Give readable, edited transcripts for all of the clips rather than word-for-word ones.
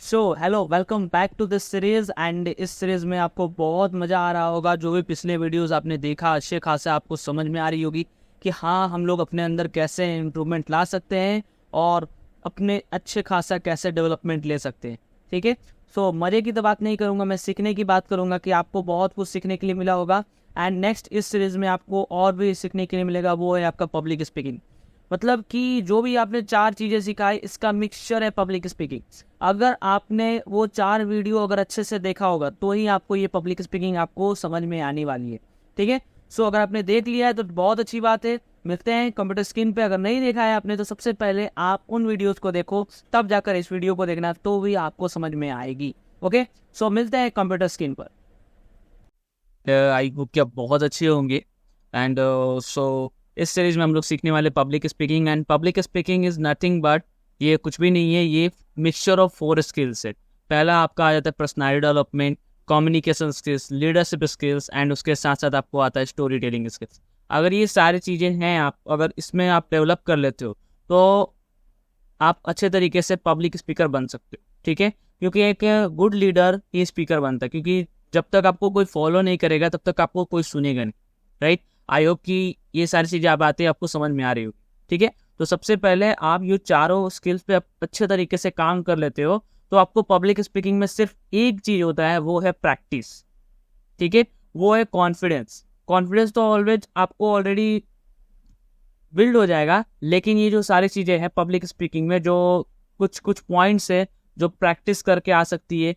So hello, welcome back to this series. And इस series में आपको बहुत मज़ा आ रहा होगा। जो भी पिछले वीडियोस आपने देखा, अच्छे खासे आपको समझ में आ रही होगी कि हाँ, हम लोग अपने अंदर कैसे इम्प्रूवमेंट ला सकते हैं और अपने अच्छे खासा कैसे डेवलपमेंट ले सकते हैं। ठीक है। सो मज़े की तो बात नहीं करूँगा, मैं सीखने की बात करूँगा कि आपको बहुत कुछ सीखने के लिए मिला होगा। एंड नेक्स्ट इस सीरीज़ में आपको और भी सीखने के लिए मिलेगा, वो है आपका पब्लिक स्पीकिंग। मतलब कि जो भी आपने 4 चीज़ें सिखाई, इसका मिक्सचर है पब्लिक स्पीकिंग। अगर आपने वो 4 वीडियो अगर अच्छे से देखा होगा तो ही आपको ये पब्लिक स्पीकिंग आपको समझ में आने वाली है। ठीक है। सो अगर आपने देख लिया है तो बहुत अच्छी बात है। मिलते हैं कंप्यूटर स्क्रीन पे। अगर नहीं देखा है आपने तो सबसे पहले आप उन वीडियोस को देखो, तब जाकर इस वीडियो को देखना, तो भी आपको समझ में आएगी। ओके। सो मिलते हैं कंप्यूटर स्क्रीन पर। आई होप कि आप बहुत अच्छे होंगे। एंड इस सीरीज में हम लोग सीखने वाले public speaking. And public speaking is nothing but, ये कुछ भी नहीं है, ये मिक्सचर ऑफ 4 स्किल सेट। पहला आपका आ जाता है personality development, communication skills, leadership skills, and उसके साथ साथ आपको आता है स्टोरी टेलिंग स्किल्स। अगर ये सारी चीज़ें हैं, आप अगर इसमें आप डेवलप कर लेते हो तो आप अच्छे तरीके से पब्लिक स्पीकर बन सकते हो। ठीक है। क्योंकि एक गुड लीडर ही स्पीकर बनता है, क्योंकि जब तक आपको कोई फॉलो नहीं करेगा तब तक आपको कोई सुनेगा नहीं। राइट। आई होप कि ये सारी चीज़ें आप बातें आपको समझ में आ रही होगी। ठीक है। तो सबसे पहले आप ये चारों स्किल्स पे आप अच्छे तरीके से काम कर लेते हो तो आपको पब्लिक स्पीकिंग में सिर्फ एक चीज़ होता है, वो है प्रैक्टिस। ठीक है। वो है कॉन्फिडेंस। कॉन्फिडेंस तो ऑलवेज आपको ऑलरेडी बिल्ड हो जाएगा, लेकिन ये जो सारी चीज़ें हैं पब्लिक स्पीकिंग में, जो कुछ कुछ पॉइंट्स है जो प्रैक्टिस करके आ सकती है।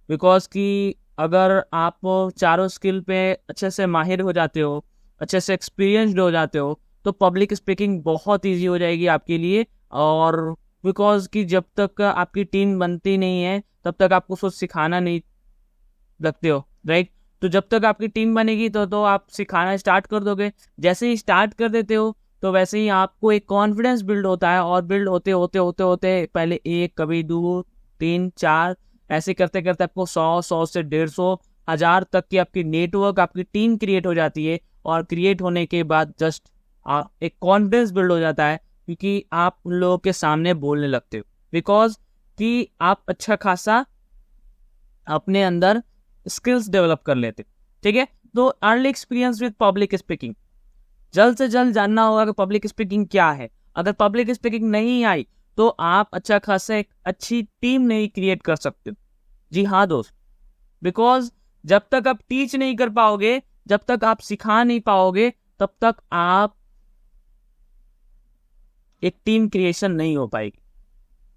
बिकॉज कि अगर आप चारों स्किल पे अच्छे से माहिर हो जाते हो, अच्छे से एक्सपीरियंसड हो जाते हो, तो पब्लिक स्पीकिंग बहुत इजी हो जाएगी आपके लिए। और बिकॉज कि जब तक आपकी टीम बनती नहीं है तब तक आपको कुछ सिखाना नहीं लगते हो। राइट। तो जब तक आपकी टीम बनेगी तो आप सिखाना स्टार्ट कर दोगे। जैसे ही स्टार्ट कर देते हो तो वैसे ही आपको एक कॉन्फिडेंस बिल्ड होता है, और बिल्ड होते होते होते होते पहले 1, कभी 2, 3, 4, ऐसे करते करते आपको 100 से 150, 1000 तक की आपकी नेटवर्क, आपकी टीम क्रिएट हो जाती है। और क्रिएट होने के बाद जस्ट एक कॉन्फिडेंस बिल्ड हो जाता है, क्योंकि आप उन लोगों के सामने बोलने लगते हो। बिकॉज कि आप अच्छा खासा अपने अंदर स्किल्स डेवलप कर लेते। ठीक है। तो early experience with public speaking, जल्द से जल्द जानना होगा कि पब्लिक स्पीकिंग क्या है। अगर पब्लिक स्पीकिंग नहीं आई तो आप अच्छा खासा एक अच्छी टीम नहीं क्रिएट कर सकते। जी हाँ दोस्त। बिकॉज जब तक आप टीच नहीं कर पाओगे, जब तक आप सिखा नहीं पाओगे, तब तक आप एक टीम क्रिएशन नहीं हो पाएगी।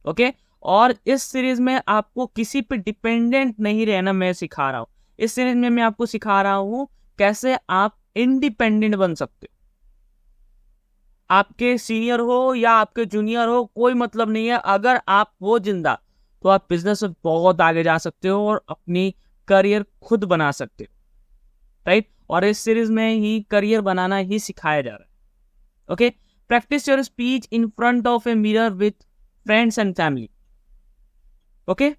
ओके। और इस सीरीज में आपको किसी पे डिपेंडेंट नहीं रहना मैं सिखा रहा हूं। इस सीरीज में मैं आपको सिखा रहा हूं कैसे आप इंडिपेंडेंट बन सकते हो। आपके सीनियर हो या आपके जूनियर हो, कोई मतलब नहीं है। अगर आप हो जिंदा तो आप बिजनेस में बहुत आगे जा सकते हो और अपनी करियर खुद बना सकते हो। राइट। और इस सीरीज में ही करियर बनाना ही सिखाया जा रहा है। Okay. Practice your speech in front of a mirror with friends and family. Okay.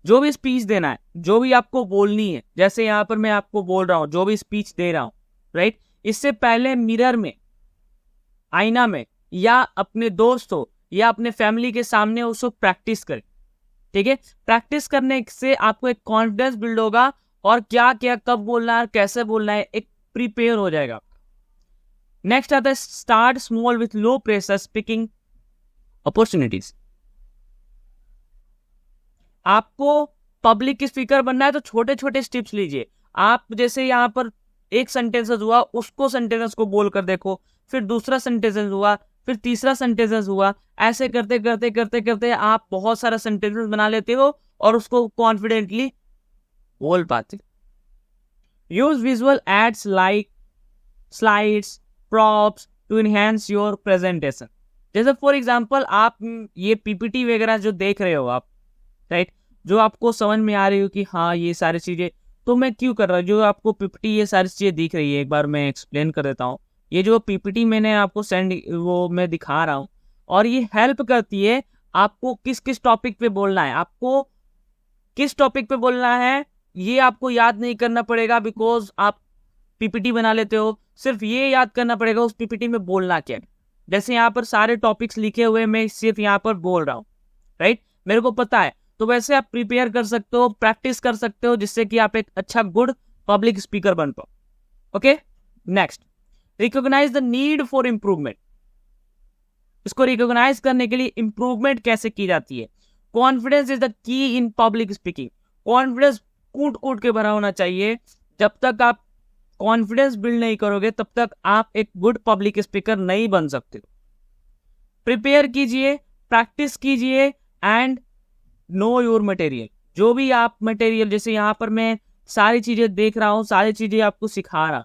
जो भी स्पीच देना है, जो भी आपको बोलनी है, जैसे यहां पर मैं आपको बोल रहा हूं, जो भी स्पीच दे रहा हूं, राइट, इससे पहले मिरर में, आईना में, या अपने दोस्तों या अपने फैमिली के सामने उसको प्रैक्टिस करें। ठीक है। प्रैक्टिस करने से आपको एक कॉन्फिडेंस बिल्ड होगा, और क्या क्या कब बोलना है, कैसे बोलना है, एक प्रिपेयर हो जाएगा। नेक्स्ट आता है start small with low pressure speaking opportunities. आपको पब्लिक स्पीकर बनना है तो छोटे छोटे स्टेप्स लीजिए। आप जैसे यहाँ पर एक सेंटेंसेस हुआ, उसको सेंटेंस को बोल कर देखो, फिर दूसरा सेंटेंसेस हुआ, फिर तीसरा सेंटेंसेस हुआ। ऐसे करते करते करते करते आप बहुत सारा सेंटेंसेस बना लेते हो और उसको कॉन्फिडेंटली बोल पाते। Use visual aids like slides, props to enhance your presentation. जैसे फॉर एग्जांपल आप ये पीपीटी वगैरह जो देख रहे हो आप, राइट, जो आपको समझ में आ रही हो कि हाँ ये सारी चीजें तो मैं क्यों कर रहा हूँ, जो आपको पीपीटी ये सारी चीजें दिख रही है, एक बार मैं एक्सप्लेन कर देता हूँ। ये जो पीपीटी मैंने आपको सेंड, वो मैं दिखा रहा हूँ, और ये हेल्प करती है आपको किस किस टॉपिक पे बोलना है। आपको किस टॉपिक पे बोलना है ये आपको याद नहीं करना पड़ेगा, बिकॉज आप पीपीटी बना लेते हो। सिर्फ ये याद करना पड़ेगा उस पीपीटी में बोलना क्या है। जैसे यहाँ पर सारे टॉपिक्स लिखे हुए मैं सिर्फ यहाँ पर बोल रहा हूँ, राइट, मेरे को पता है। तो वैसे आप प्रिपेयर कर सकते हो, प्रैक्टिस कर सकते हो, जिससे कि आप एक अच्छा गुड पब्लिक स्पीकर बन पाओ। Okay, next, recognise the need for improvement. इसको रिकॉग्नाइज करने के लिए इंप्रूवमेंट कैसे की जाती है? Confidence is the key in public speaking. Confidence कूट कूट के भरा होना चाहिए। जब तक आप कॉन्फिडेंस बिल्ड नहीं करोगे तब तक आप एक गुड पब्लिक स्पीकर नहीं बन सकते। प्रिपेयर कीजिए, प्रैक्टिस कीजिए एंड नो योर मटेरियल। जो भी आप मटेरियल, जैसे यहाँ पर मैं सारी चीजें देख रहा हूँ, सारी चीजें आपको सिखा रहा,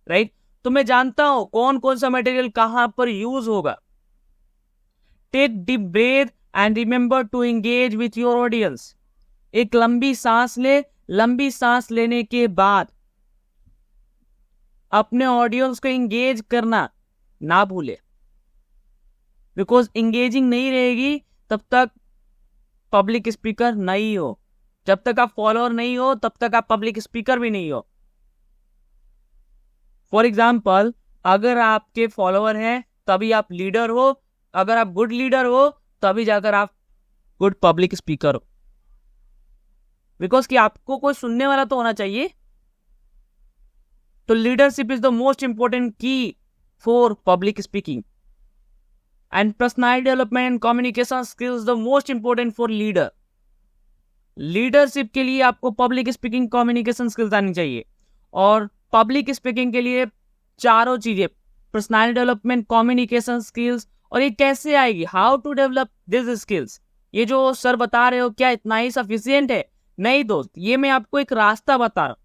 राइट? तो मैं जानता हूं कौन कौन सा मटेरियल कहां पर यूज होगा। Take deep breath and remember to engage with your audience. एक लंबी सांस ले, लंबी सांस लेने के बाद अपने ऑडियंस को एंगेज करना ना भूले, बिकॉज एंगेजिंग नहीं रहेगी तब तक पब्लिक स्पीकर नहीं हो। जब तक आप फॉलोअर नहीं हो तब तक आप पब्लिक स्पीकर भी नहीं हो। फॉर एग्जाम्पल, अगर आपके फॉलोअर हैं तभी आप लीडर हो, अगर आप गुड लीडर हो तभी जाकर आप गुड पब्लिक स्पीकर हो, बिकॉज कि आपको कोई सुनने वाला तो होना चाहिए। तो leadership is the most important key for public speaking and personality development and communication skills the most important for leader. Leadership के लिए आपको पब्लिक स्पीकिंग, कम्युनिकेशन स्किल्स आनी चाहिए। और पब्लिक स्पीकिंग के लिए चारों चीजें, पर्सनालिटी डेवलपमेंट, कम्युनिकेशन स्किल्स, और ये कैसे आएगी? How to develop this skills. ये जो सर बता रहे हो क्या इतना ही सफिशिएंट है? नहीं दोस्त, ये मैं आपको एक रास्ता बता रहा हूं।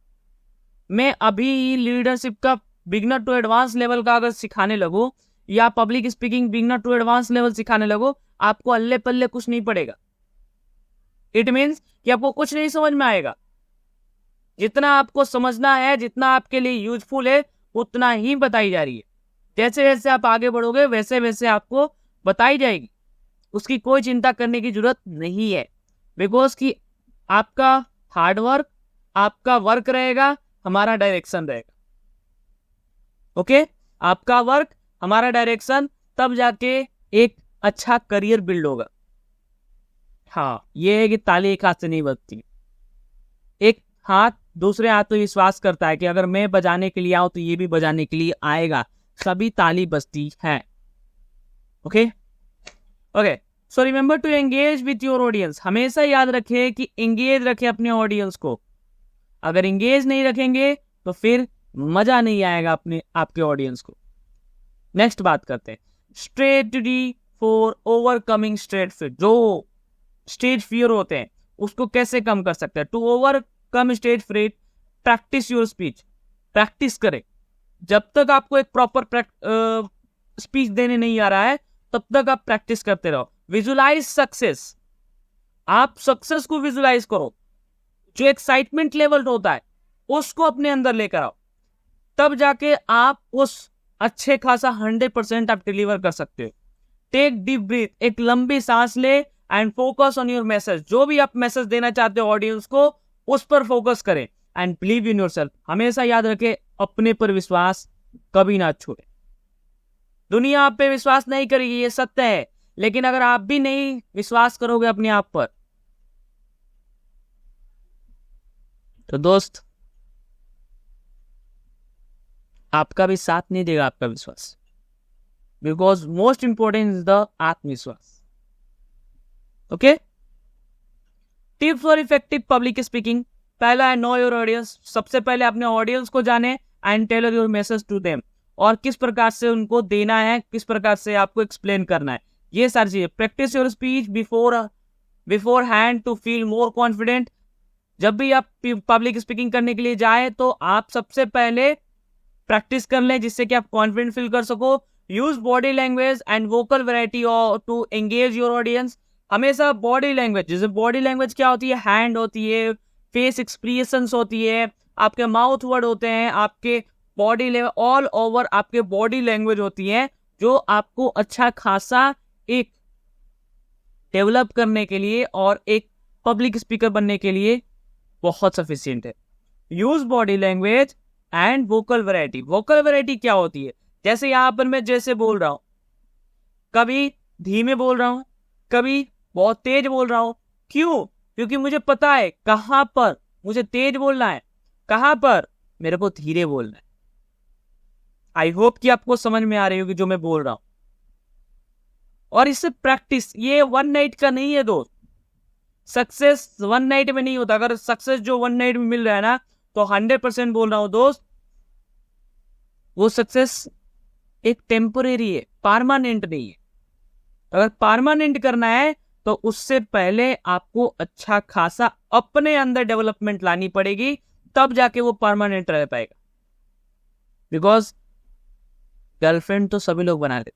मैं अभी लीडरशिप का बिगनर टू एडवांस लेवल का अगर सिखाने लगूं, या public speaking beginner to advance level सिखाने लगो, आपको अल्ले पल्ले कुछ नहीं पड़ेगा। इट मीन्स कि आपको कुछ नहीं समझ में आएगा। जितना आपको समझना है, जितना आपके लिए यूजफुल है, उतना ही बताई जा रही है। जैसे जैसे आप आगे बढ़ोगे वैसे वैसे आपको बताई जाएगी, उसकी कोई चिंता करने की जरूरत नहीं है। बिकॉज कि आपका हार्डवर्क, आपका वर्क रहेगा, हमारा डायरेक्शन रहेगा। ओके, आपका वर्क, हमारा डायरेक्शन, तब जाके एक अच्छा करियर बिल्ड होगा। हाँ, ये है कि ताली एक हाथ से नहीं बजती, एक हाथ दूसरे हाथ पे विश्वास करता है कि अगर मैं बजाने के लिए आऊं तो ये भी बजाने के लिए आएगा, सभी ताली बजती है। Okay okay, so remember to engage with your audience. हमेशा याद रखें कि एंगेज रखें अपने ऑडियंस को। अगर एंगेज नहीं रखेंगे तो फिर मजा नहीं आएगा अपने आपके ऑडियंस को। नेक्स्ट बात करते हैं, strategy for overcoming stage fear. जो स्टेज फियर होते हैं उसको कैसे कम कर सकते हैं? To overcome stage fear, practise your speech. Practice करें। जब तक आपको एक प्रॉपर स्पीच देने नहीं आ रहा है तब तक आप प्रैक्टिस करते रहो। Visualise success. आप सक्सेस को विजुलाइज करो। जो एक्साइटमेंट लेवल होता है उसको अपने अंदर लेकर आओ, तब जाके आप उस अच्छे खासा 100% आप डिलीवर कर सकते हो। टेक डीप ब्रीथ, एक लंबी सांस ले and focus on your message. जो भी आप मैसेज देना चाहते हो ऑडियंस को, उस पर फोकस करें एंड बिलीव इन योरसेल्फ। हमेशा याद रखें, अपने पर विश्वास कभी ना छोड़े। दुनिया आप पे विश्वास नहीं करेगी, ये सत्य है, लेकिन अगर आप भी नहीं विश्वास करोगे अपने आप पर तो दोस्त आपका भी साथ नहीं देगा आपका विश्वास। Because most important is the आत्मविश्वास। Okay, tips for effective public speaking. पहला है नो योर ऑडियंस। सबसे पहले अपने ऑडियंस को जाने and tailor your message to them, और किस प्रकार से उनको देना है, किस प्रकार से आपको एक्सप्लेन करना है, ये सारी चीजें। Practise your speech beforehand to feel more confident. जब भी आप पब्लिक स्पीकिंग करने के लिए जाए तो आप सबसे पहले प्रैक्टिस कर लें, जिससे कि आप कॉन्फिडेंट फील कर सको। Use body language and vocal variety to engage your audience. हमेशा बॉडी लैंग्वेज, जैसे बॉडी लैंग्वेज क्या होती है? हैंड होती है, फेस एक्सप्रेशंस होती है, आपके माउथ वर्ड होते हैं, आपके बॉडी लेवल, ऑल ओवर आपके बॉडी लैंग्वेज होती है, जो आपको अच्छा खासा एक डेवलप करने के लिए और एक पब्लिक स्पीकर बनने के लिए बहुत सफिशिएंट है। Use body language and vocal variety. Vocal variety क्या होती है? जैसे यहां पर मैं जैसे बोल रहा हूं, कभी धीमे बोल रहा हूं, कभी बहुत तेज बोल रहा हूं। क्यों? क्योंकि मुझे पता है कहां पर मुझे तेज बोलना है, कहां पर मेरे को धीरे बोलना है। आई होप कि आपको समझ में आ रही होगी जो मैं बोल रहा हूं। और इससे प्रैक्टिस, ये वन नाइट का नहीं है दोस्त। सक्सेस वन नाइट में नहीं होता। अगर सक्सेस जो वन नाइट में मिल रहा है ना, तो 100% बोल रहा हूं दोस्त, वो सक्सेस एक टेम्परेरी है, परमानेंट नहीं है। अगर परमानेंट करना है तो उससे पहले आपको अच्छा खासा अपने अंदर डेवलपमेंट लानी पड़ेगी, तब जाके वो परमानेंट रह पाएगा। बिकॉज गर्लफ्रेंड तो सभी लोग बना लेते,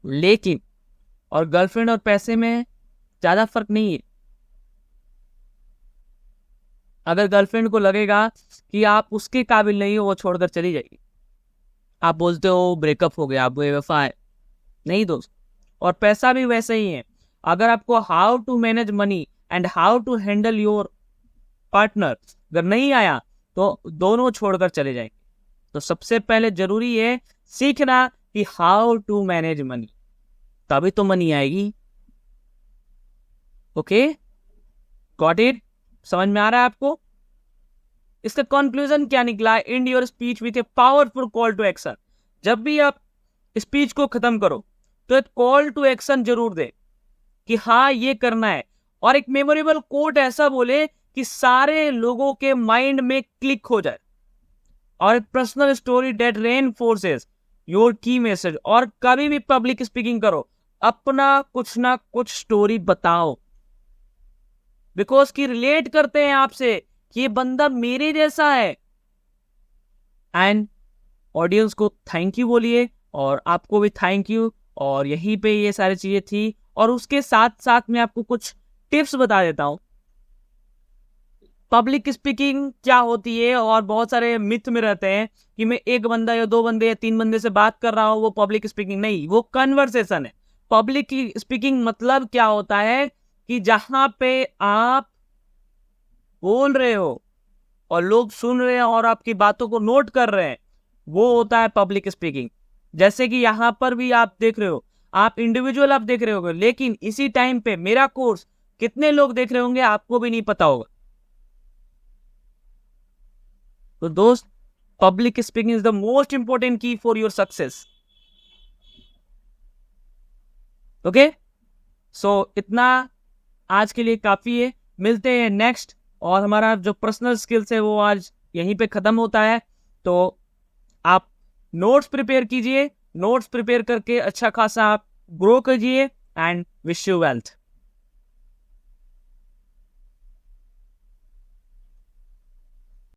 लेकिन और गर्लफ्रेंड और पैसे में ज्यादा फर्क नहीं है। अगर गर्लफ्रेंड को लगेगा कि आप उसके काबिल नहीं हो, वो छोड़कर चली जाएगी। आप बोलते हो ब्रेकअप हो गया, आप बेवफा है, नहीं दोस्त। और पैसा भी वैसे ही है। अगर आपको how to manage money and how to handle your partner अगर नहीं आया, तो दोनों छोड़कर चले जाएंगे। तो सबसे पहले जरूरी है सीखना कि हाउ टू मैनेज मनी, तभी तो मनी आएगी। Okay, got it? समझ में आ रहा है आपको? इसका कंक्लूजन क्या निकला? End your speech with a powerful call to action. जब भी आप स्पीच को खत्म करो तो एक कॉल टू एक्शन जरूर दे कि हाँ ये करना है, और एक मेमोरेबल कोट ऐसा बोले कि सारे लोगों के माइंड में क्लिक हो जाए, और एक पर्सनल स्टोरी डेट रेनफोर्सेस योर की मैसेज। और कभी भी पब्लिक स्पीकिंग करो, अपना कुछ ना कुछ स्टोरी बताओ, बिकॉज कि रिलेट करते हैं आपसे कि ये बंदा मेरे जैसा है। एंड ऑडियंस को थैंक यू बोलिए, और आपको भी थैंक यू। और यहीं पे ये सारी चीजें थी, और उसके साथ साथ मैं आपको कुछ टिप्स बता देता हूं पब्लिक स्पीकिंग क्या होती है। और बहुत सारे मिथ में रहते हैं कि मैं एक बंदा या दो बंदे या तीन बंदे से बात कर रहा हूं, वो पब्लिक स्पीकिंग नहीं, वो कन्वर्सेशन है। पब्लिक स्पीकिंग मतलब क्या होता है कि जहां पे आप बोल रहे हो और लोग सुन रहे हैं और आपकी बातों को नोट कर रहे हैं, वो होता है पब्लिक स्पीकिंग। जैसे कि यहां पर भी आप देख रहे हो, आप इंडिविजुअल आप देख रहे होगे, लेकिन इसी टाइम पे मेरा कोर्स कितने लोग देख रहे होंगे आपको भी नहीं पता होगा। तो दोस्त, public speaking is the most important key for your success. Okay, सो इतना आज के लिए काफी है। मिलते हैं नेक्स्ट, और हमारा जो पर्सनल स्किल्स है वो आज यहीं पे खत्म होता है। तो आप नोट्स प्रिपेयर कीजिए, नोट्स प्रिपेयर करके अच्छा खासा आप ग्रो कीजिए, एंड विश यू वेल्थ।